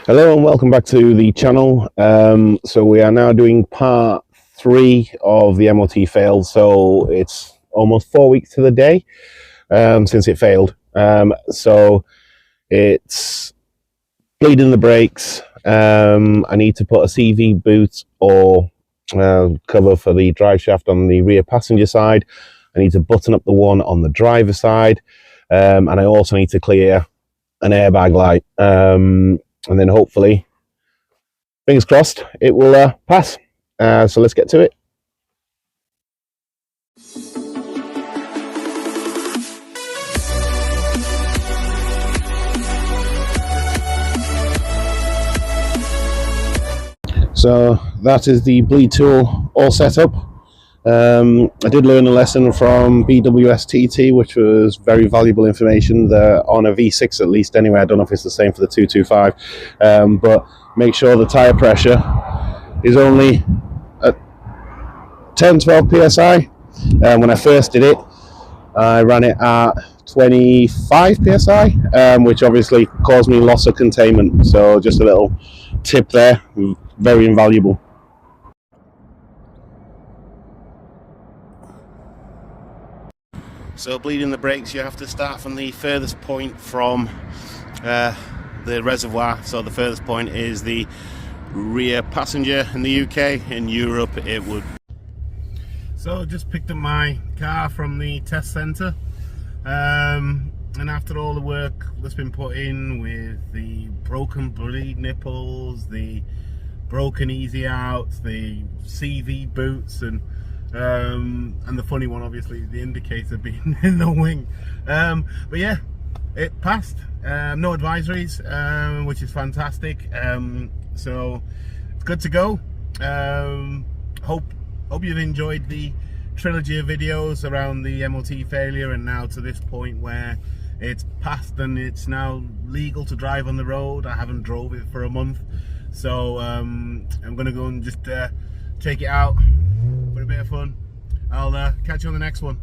Hello and welcome back to the channel. So we are now doing part 3 of the MOT fail. So it's almost 4 weeks to the day since it failed. So it's bleeding the brakes. I need to put a CV boot or cover for the drive shaft on the rear passenger side. I need to button up the one on the driver side, and I also need to clear an airbag light. And then hopefully, fingers crossed, it will pass. So let's get to it. So that is the bleed tool all set up. I did learn a lesson from BWSTT, which was very valuable information. They're on a V6 at least anyway. I don't know if it's the same for the 225, but make sure the tyre pressure is only at 10-12 psi. When I first did it, I ran it at 25 psi, which obviously caused me loss of containment. So just a little tip there, very invaluable. So bleeding the brakes, you have to start from the furthest point from the reservoir. So the furthest point is the rear passenger in the UK. In Europe it would. So just picked up my car from the test centre, and after all the work that's been put in with the broken bleed nipples, the broken easy outs, the CV boots, and the funny one, obviously, the indicator being in the wing. But yeah, it passed. No advisories, which is fantastic. So it's good to go. Hope you've enjoyed the trilogy of videos around the MOT failure, and now to this point where it's passed and it's now legal to drive on the road. I haven't drove it for a month, so I'm gonna go and just take it out for a bit of fun. I'll catch you on the next one.